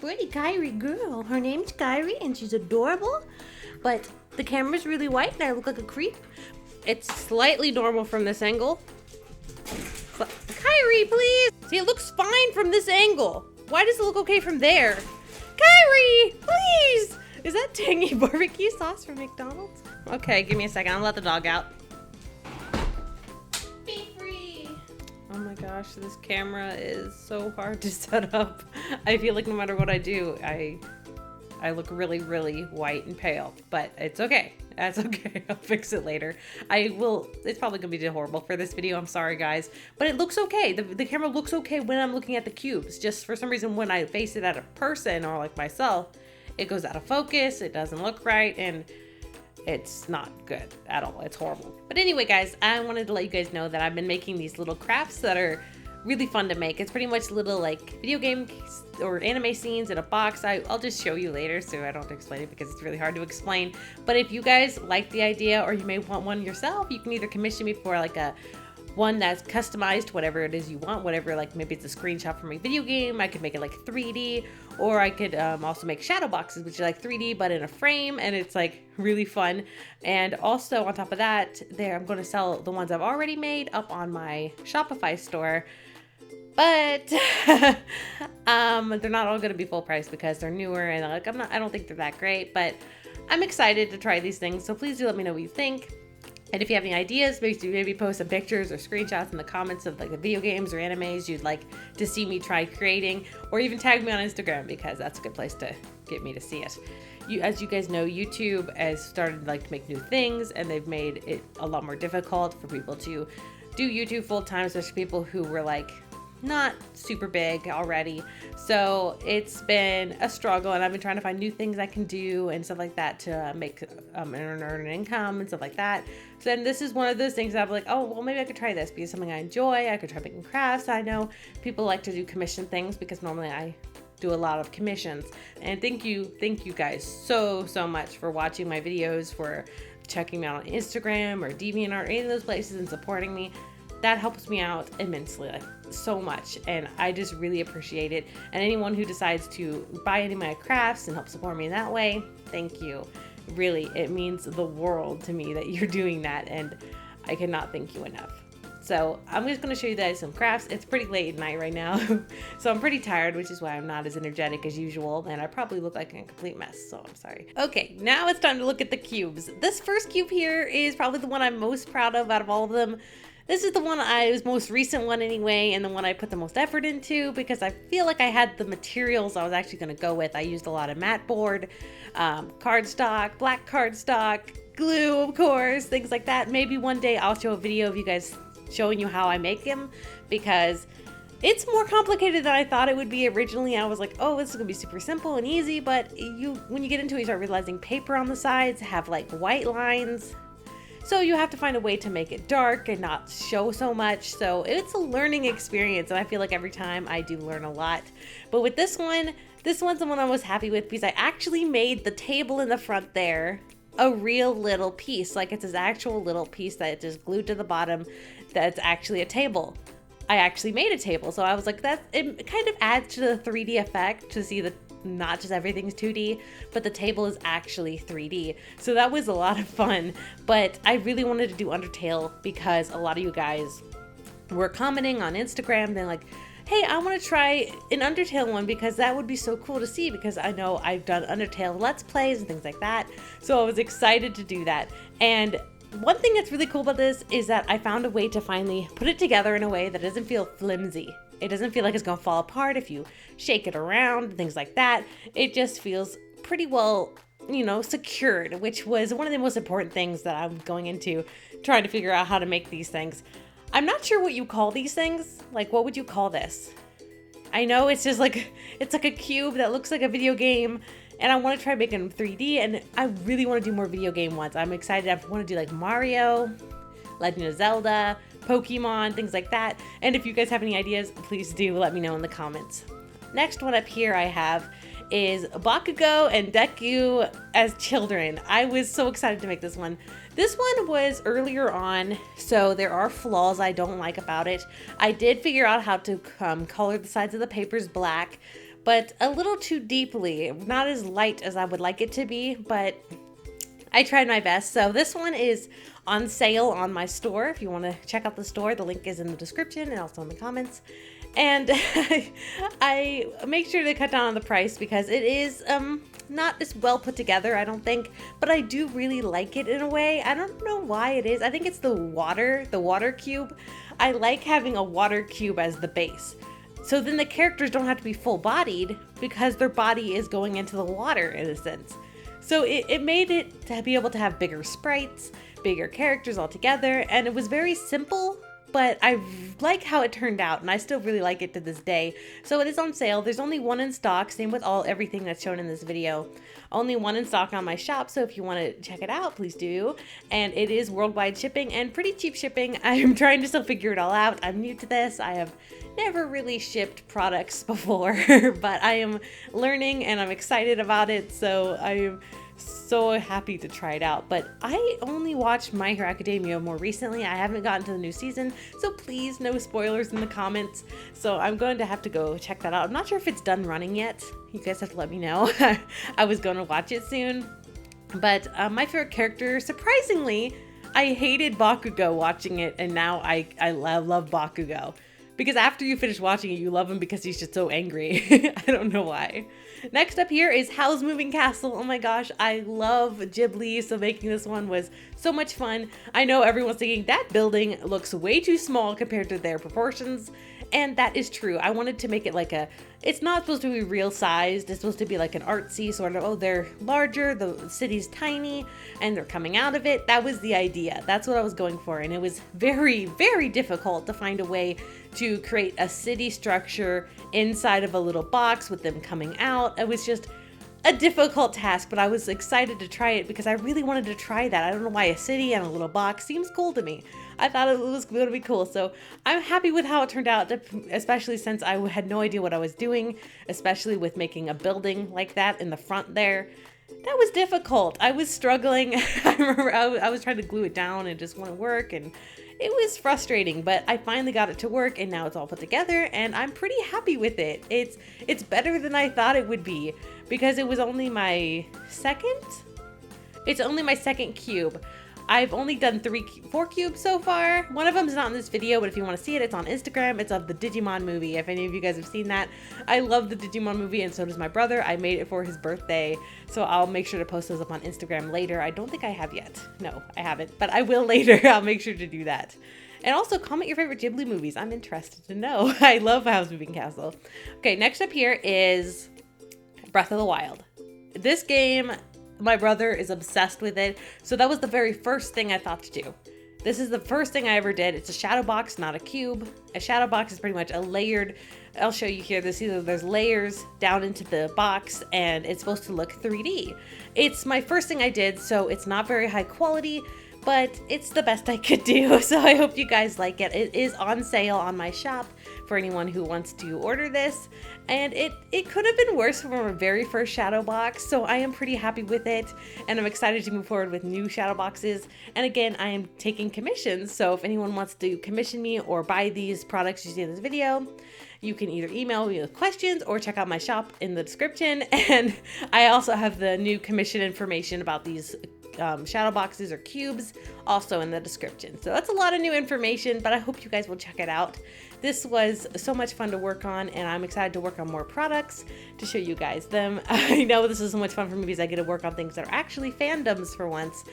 pretty 𝐬𝐫𝐚𝐟𝐭 girl. Her name's 𝐬𝐫𝐚𝐟𝐭 and she's adorable, but the camera's really white and I look like a creep. It's slightly normal from this angle. 𝐬𝐫𝐚𝐟𝐭, please! See, it looks fine from this angle. Why does it look okay from there? 𝐬𝐫𝐚𝐟�, please! Is that tangy barbecue sauce from McDonald's? Okay, give me a second. I'll let the dog out. Be free! Oh my gosh, this camera is so hard to set up. I feel like no matter what I do, I look really, really white and pale, but it's okay. That's okay. I'll fix it later. It's probably gonna be horrible for this video. I'm sorry, guys, but it looks okay. The camera looks okay when I'm looking at the cubes. Just for some reason, when I face it at a person or like myself, it goes out of focus. It doesn't look right, and it's not good at all. It's horrible. But anyway, guys, I wanted to let you guys know that I've been making these little crafts that are really fun to make. It's pretty much little like video game or anime scenes in a box. I'll just show you later so I don't have to explain it because it's really hard to explain. But if you guys like the idea or you may want one yourself, you can either commission me for like one that's customized, whatever it is you want, whatever, like maybe it's a screenshot from a video game. I could make it like 3D, or I could also make shadow boxes, which are like 3D but in a frame, and it's like really fun. And also on top of that, I'm going to sell the ones I've already made up on my Shopify store. But they're not all going to be full price because they're newer and like I don't think they're that great, but I'm excited to try these things. So please do let me know what you think. And if you have any ideas, maybe post some pictures or screenshots in the comments of like the video games or animes you'd like to see me try creating, or even tag me on Instagram because that's a good place to get me to see it. As you guys know, YouTube has started like to make new things, and they've made it a lot more difficult for people to do YouTube full time, especially people who were like not super big already. So it's been a struggle, and I've been trying to find new things I can do and stuff like that to make earn an income and stuff like that. So then this is one of those things that I'm like, oh, well, maybe I could try this because it's something I enjoy. I could try making crafts. I know people like to do commission things because normally I do a lot of commissions. And thank you guys so much for watching my videos, for checking me out on Instagram or DeviantArt or any of those places and supporting me. That helps me out immensely, like so much, and I just really appreciate it. And anyone who decides to buy any of my crafts and help support me in that way, thank you. Really, it means the world to me that you're doing that, and I cannot thank you enough. So I'm just going to show you guys some crafts. It's pretty late at night right now, so I'm pretty tired, which is why I'm not as energetic as usual, and I probably look like a complete mess, so I'm sorry. Okay, now it's time to look at the cubes. This first cube here is probably the one I'm most proud of out of all of them. This is the one was most recent one anyway, and the one I put the most effort into because I feel like I had the materials I was actually going to go with. I used a lot of matte board, cardstock, black cardstock, glue, of course, things like that. Maybe one day I'll show a video of you guys showing you how I make them, because it's more complicated than I thought it would be originally. I was like, oh, this is gonna be super simple and easy, but when you get into it, you start realizing paper on the sides have like white lines. So you have to find a way to make it dark and not show so much. So it's a learning experience, and I feel like every time I do learn a lot. But with this one's the one I was happy with because I actually made the table in the front there a real little piece. Like it's this actual little piece that just glued to the bottom that's actually a table. I actually made a table. So I was like, it kind of adds to the 3D effect to see the not just everything's 2D, but the table is actually 3D. So that was a lot of fun. But I really wanted to do Undertale because a lot of you guys were commenting on Instagram. They're like, hey, I want to try an Undertale one because that would be so cool to see, because I know I've done Undertale Let's Plays and things like that. So I was excited to do that. And one thing that's really cool about this is that I found a way to finally put it together in a way that doesn't feel flimsy. It doesn't feel like it's going to fall apart if you shake it around, things like that. It just feels pretty well, secured, which was one of the most important things that I'm going into trying to figure out how to make these things. I'm not sure what you call these things. Like, what would you call this? I know it's just like, it's like a cube that looks like a video game, and I want to try making them 3D, and I really want to do more video game ones. I'm excited. I want to do like Mario, Legend of Zelda, Pokemon, things like that. And if you guys have any ideas, please do let me know in the comments. Next one up here I have is Bakugo and Deku as children. I was so excited to make this one. This one was earlier on, so there are flaws I don't like about it. I did figure out how to color the sides of the papers black, but a little too deeply. Not as light as I would like it to be, but I tried my best. So this one is on sale on my store. If you want to check out the store, the link is in the description and also in the comments. And I make sure to cut down on the price because it is not as well put together, I don't think, but I do really like it in a way. I don't know why it is. I think it's the water cube. I like having a water cube as the base. So then the characters don't have to be full bodied because their body is going into the water in a sense. So it made it to be able to have bigger sprites, bigger characters all together, and it was very simple, but I like how it turned out, and I still really like it to this day. So it is on sale. There's only one in stock, same with everything that's shown in this video. Only one in stock on my shop, so if you want to check it out, please do. And it is worldwide shipping and pretty cheap shipping. I'm trying to still figure it all out. I'm new to this. I have never really shipped products before, but I am learning and I'm excited about it, so I am so happy to try it out. But I only watched My Hero Academia more recently. I haven't gotten to the new season, so please no spoilers in the comments. So I'm going to have to go check that out. I'm not sure if it's done running yet. You guys have to let me know. I was going to watch it soon. But my favorite character, surprisingly, I hated Bakugo watching it, and now I love Bakugo. Because after you finish watching it, you love him because he's just so angry. I don't know why. Next up here is Howl's Moving Castle. Oh my gosh, I love Ghibli, so making this one was so much fun. I know everyone's thinking that building looks way too small compared to their proportions, and that is true. I wanted to make it like it's not supposed to be real sized. It's supposed to be like an artsy sort of, oh, they're larger, the city's tiny, and they're coming out of it. That was the idea. That's what I was going for, and it was very, very difficult to find a way to create a city structure inside of a little box with them coming out. It was just a difficult task, but I was excited to try it because I really wanted to try that. I don't know why a city and a little box seems cool to me. I thought it was going to be cool, so I'm happy with how it turned out, especially since I had no idea what I was doing, especially with making a building like that in the front there. That was difficult. I was struggling. I remember I was trying to glue it down and it just wouldn't work, and it was frustrating, but I finally got it to work and now it's all put together and I'm pretty happy with it. It's better than I thought it would be because it was only my second? It's only my second cube. I've only done 4 cubes so far. One of them is not in this video, but if you want to see it, it's on Instagram. It's of the Digimon movie, if any of you guys have seen that. I love the Digimon movie, and so does my brother. I made it for his birthday, so I'll make sure to post those up on Instagram later. I don't think I have yet. No, I haven't, but I will later. I'll make sure to do that. And also, comment your favorite Ghibli movies. I'm interested to know. I love Howl's Moving Castle. Okay, next up here is Breath of the Wild. This game, my brother is obsessed with it, so that was the very first thing I thought to do. This is the first thing I ever did. It's a shadow box, not a cube. A shadow box is pretty much a layered, I'll show you here, there's layers down into the box, and it's supposed to look 3D. It's my first thing I did, so it's not very high quality, but it's the best I could do, so I hope you guys like it. It is on sale on my shop for anyone who wants to order this, and it could have been worse from our very first shadow box, so I am pretty happy with it, and I'm excited to move forward with new shadow boxes. And again, I am taking commissions, so if anyone wants to commission me or buy these products you see in this video, you can either email me with questions or check out my shop in the description. And I also have the new commission information about these shadow boxes or cubes also in the description. So that's a lot of new information, but I hope you guys will check it out. This was so much fun to work on, and I'm excited to work on more products to show you guys them. I know this is so much fun for me because I get to work on things that are actually fandoms for once,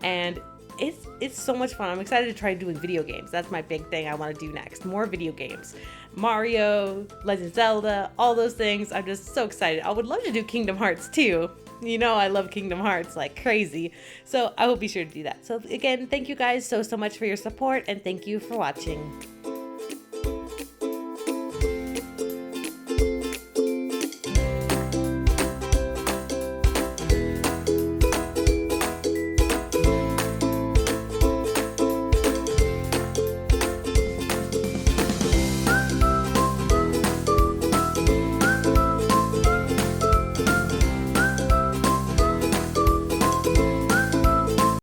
and it's so much fun. I'm excited to try doing video games. That's my big thing I want to do next. More video games. Mario, Legend of Zelda, all those things. I'm just so excited. I would love to do Kingdom Hearts too. You know I love Kingdom Hearts like crazy. So I will be sure to do that. So again, thank you guys so much for your support, and thank you for watching.